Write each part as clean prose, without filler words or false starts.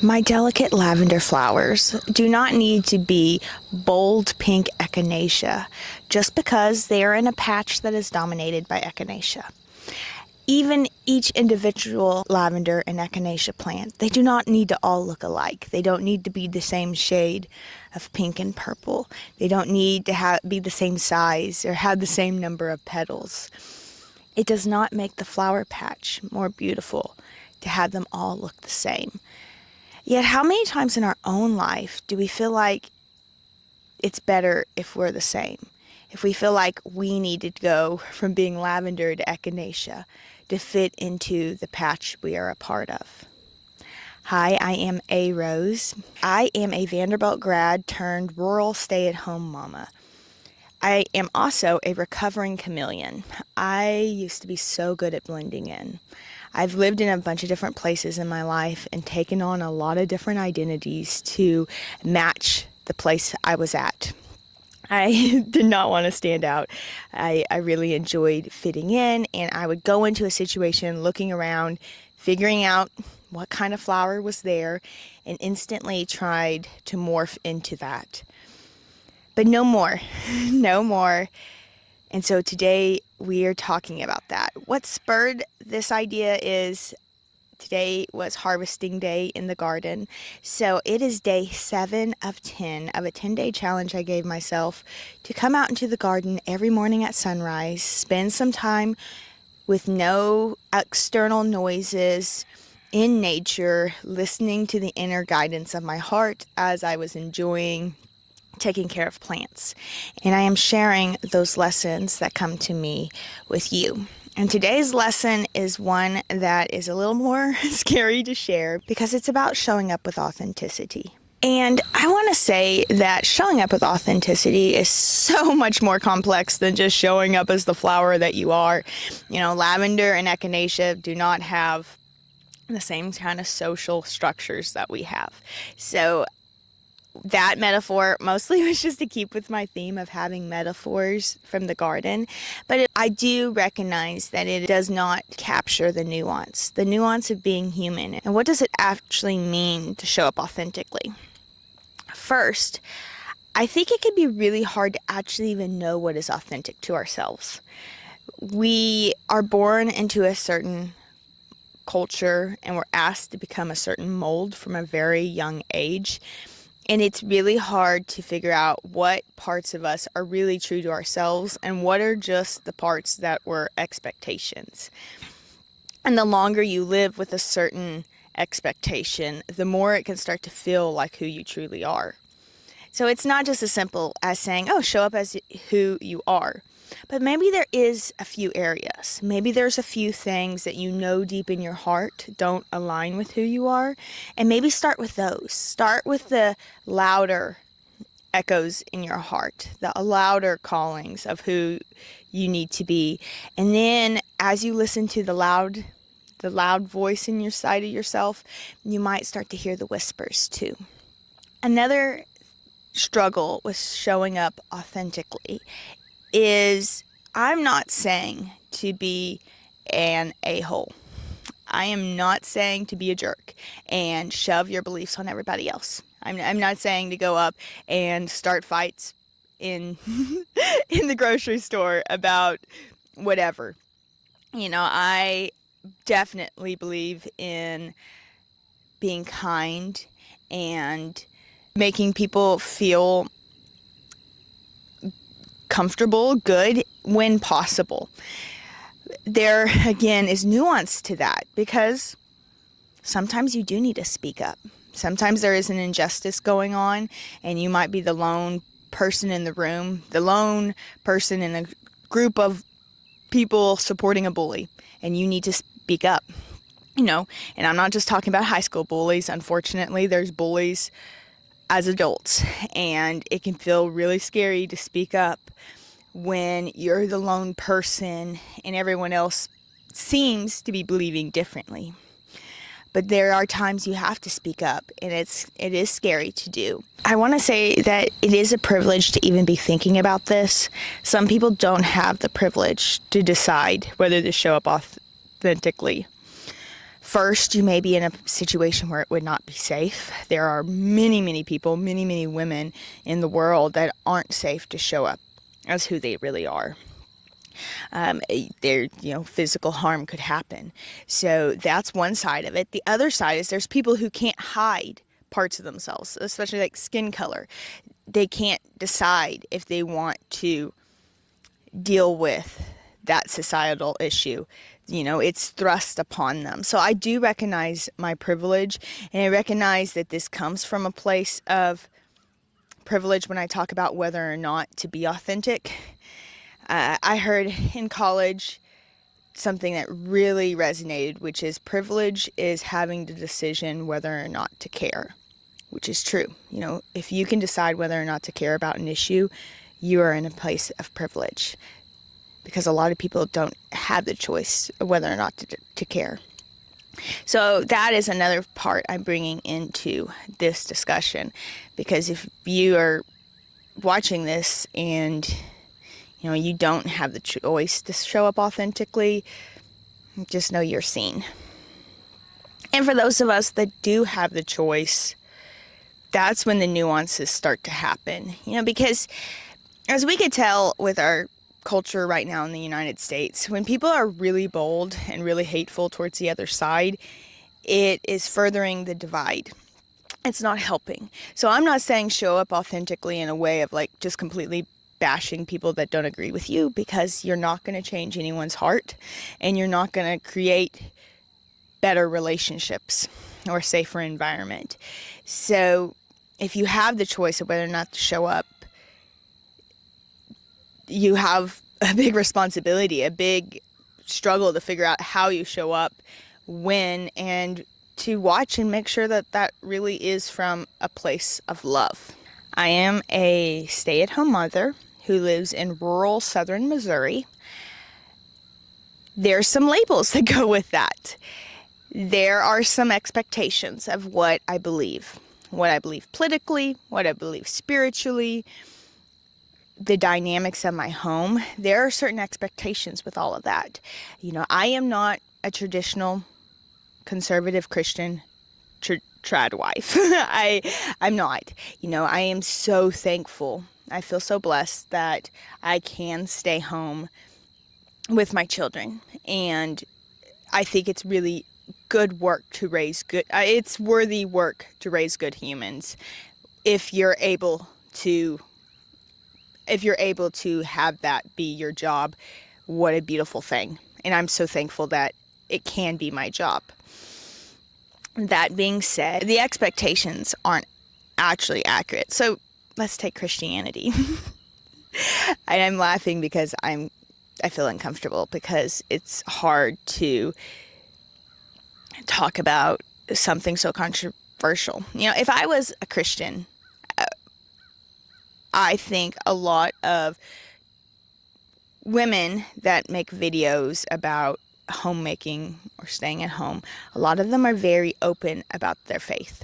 My delicate lavender flowers do not need to be bold pink echinacea just because they are in a patch that is dominated by echinacea. Even each individual lavender and echinacea plant, they do not need to all look alike. They don't need to be the same shade of pink and purple. They don't need to be the same size or have the same number of petals. It does not make the flower patch more beautiful to have them all look the same. Yet how many times in our own life do we feel like it's better if we're the same? If we feel like we need to go from being lavender to echinacea to fit into the patch we are a part of. Hi, I am A. Rose. I am a Vanderbilt grad turned rural stay-at-home mama. I am also a recovering chameleon. I used to be so good at blending in. I've lived in a bunch of different places in my life and taken on a lot of different identities to match the place I was at. I did not want to stand out. I really enjoyed fitting in, and I would go into a situation looking around, figuring out what kind of flower was there, and instantly tried to morph into that. But no more, no more. And so today we are talking about that. What spurred this idea is today was harvesting day in the garden. So it is day 7 of 10 of a 10-day challenge I gave myself to come out into the garden every morning at sunrise, spend some time with no external noises in nature, listening to the inner guidance of my heart as I was enjoying taking care of plants. And I am sharing those lessons that come to me with you. And today's lesson is one that is a little more scary to share because it's about showing up with authenticity. And I want to say that showing up with authenticity is so much more complex than just showing up as the flower that you are. You know, lavender and echinacea do not have the same kind of social structures that we have. So that metaphor mostly was just to keep with my theme of having metaphors from the garden, but I do recognize that it does not capture the nuance of being human. And what does it actually mean to show up authentically? First, I think it can be really hard to actually even know what is authentic to ourselves. We are born into a certain culture and we're asked to become a certain mold from a very young age. And it's really hard to figure out what parts of us are really true to ourselves and what are just the parts that were expectations. And the longer you live with a certain expectation, the more it can start to feel like who you truly are. So it's not just as simple as saying, oh, show up as who you are. But maybe there is a few areas. Maybe there's a few things that you know deep in your heart don't align with who you are. And maybe start with those. Start with the louder echoes in your heart, the louder callings of who you need to be. And then as you listen to the loud voice in your side of yourself, you might start to hear the whispers too. Another struggle with showing up authentically is I'm not saying to be an a-hole. I am not saying to be a jerk and shove your beliefs on everybody else. I'm not saying to go up and start fights in in the grocery store about whatever. You know, I definitely believe in being kind and making people feel comfortable, good, when possible. There, again, is nuance to that because sometimes you do need to speak up. Sometimes there is an injustice going on and you might be the lone person in the room, the lone person in a group of people supporting a bully, and you need to speak up. You know, and I'm not just talking about high school bullies. Unfortunately, there's bullies as adults, and it can feel really scary to speak up when you're the lone person and everyone else seems to be believing differently. But there are times you have to speak up, and it is scary to do. I want to say that it is a privilege to even be thinking about this. Some people don't have the privilege to decide whether to show up authentically. first, you may be in a situation where it would not be safe. There are many, many people, many, many women in the world that aren't safe to show up as who they really are. Physical harm could happen. So that's one side of it. The other side is there's people who can't hide parts of themselves, especially like skin color. They can't decide if they want to deal with that societal issue. It's thrust upon them. So I do recognize my privilege, and I recognize that this comes from a place of privilege when I talk about whether or not to be authentic. I heard in college something that really resonated, which is privilege is having the decision whether or not to care, which is true. If you can decide whether or not to care about an issue, you are in a place of privilege, because a lot of people don't have the choice of whether or not to care. So that is another part I'm bringing into this discussion, because if you are watching this and you don't have the choice to show up authentically, just know you're seen. And for those of us that do have the choice, that's when the nuances start to happen. Because as we could tell with our culture right now in the United States, when people are really bold and really hateful towards the other side, it is furthering the divide. It's not helping. So I'm not saying show up authentically in a way of like just completely bashing people that don't agree with you, because you're not going to change anyone's heart, and you're not going to create better relationships or a safer environment. So if you have the choice of whether or not to show up, you have a big responsibility, a big struggle to figure out how you show up, when, and to watch and make sure that that really is from a place of love. I am a stay-at-home mother who lives in rural southern Missouri. There's some labels that go with that. There are some expectations of what I believe politically, what I believe spiritually, the dynamics of my home. There are certain expectations with all of that. I am not a traditional conservative Christian trad wife. I'm not. I am so thankful. I feel so blessed that I can stay home with my children. And I think it's really good work to raise good, it's worthy work to raise good humans if you're able to have that be your job. What a beautiful thing. And I'm so thankful that it can be my job. That being said, the expectations aren't actually accurate. So let's take Christianity. I'm laughing because I feel uncomfortable, because it's hard to talk about something so controversial. If I was a Christian, I think a lot of women that make videos about homemaking or staying at home, a lot of them are very open about their faith.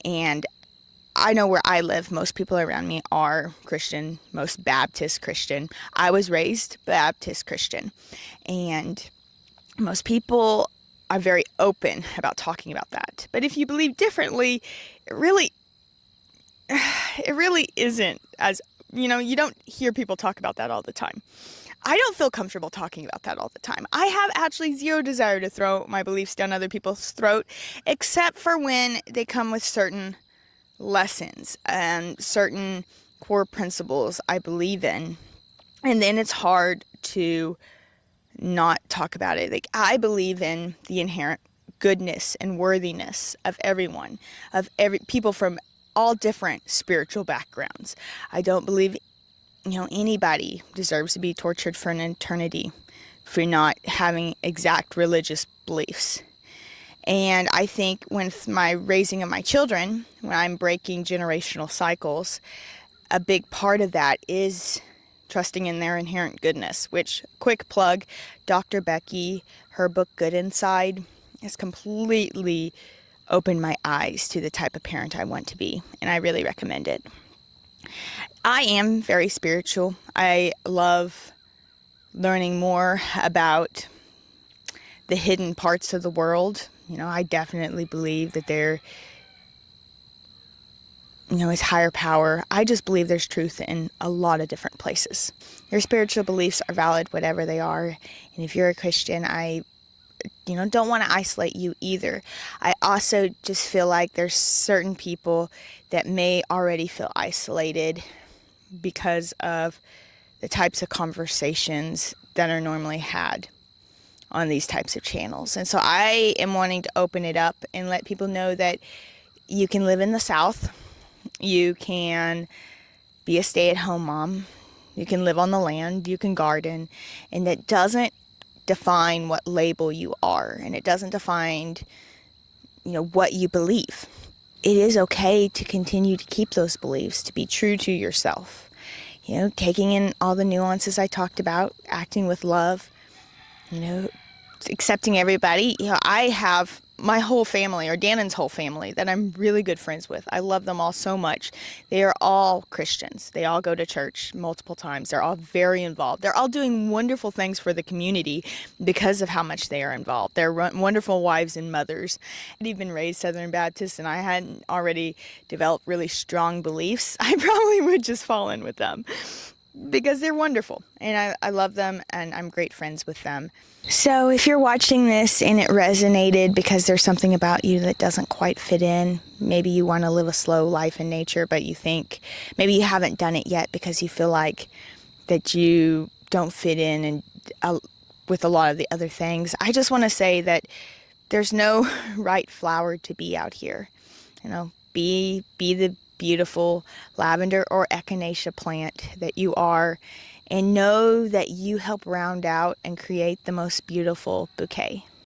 And I know where I live, most people around me are Christian, most Baptist Christian. I was raised Baptist Christian. And most people are very open about talking about that. But if you believe differently, it really isn't as, you don't hear people talk about that all the time. I don't feel comfortable talking about that all the time. I have actually zero desire to throw my beliefs down other people's throat, except for when they come with certain lessons and certain core principles I believe in. And then it's hard to not talk about it. Like, I believe in the inherent goodness and worthiness of everyone, of people from all different spiritual backgrounds. I don't believe anybody deserves to be tortured for an eternity for not having exact religious beliefs. And I think with my raising of my children, when I'm breaking generational cycles, a big part of that is trusting in their inherent goodness, which, quick plug, Dr. Becky, her book Good Inside, has completely opened my eyes to the type of parent I want to be, and I really recommend it. I am very spiritual. I love learning more about the hidden parts of the world. I definitely believe that there is higher power. I just believe there's truth in a lot of different places. Your spiritual beliefs are valid, whatever they are. And if you're a Christian, I don't want to isolate you either. I also just feel like there's certain people that may already feel isolated because of the types of conversations that are normally had on these types of channels. And so I am wanting to open it up and let people know that you can live in the South. You can be a stay-at-home mom. You can live on the land. You can garden. And that doesn't define what label you are. And it doesn't define, what you believe. It is okay to continue to keep those beliefs, to be true to yourself. Taking in all the nuances I talked about, acting with love, accepting everybody. I have my whole family, or Dannon's whole family, that I'm really good friends with. I love them all so much. They are all Christians. They all go to church multiple times. They're all very involved. They're all doing wonderful things for the community because of how much they are involved. They're wonderful wives and mothers. I'd been raised Southern Baptist, and I hadn't already developed really strong beliefs. I probably would just fall in with them, because they're wonderful, and I love them, and I'm great friends with them. So if you're watching this and it resonated because there's something about you that doesn't quite fit in, maybe you want to live a slow life in nature, but you think maybe you haven't done it yet because you feel like that you don't fit in and with a lot of the other things, I just want to say that there's no right flower to be out here. Be the beautiful lavender or echinacea plant that you are, and know that you help round out and create the most beautiful bouquet.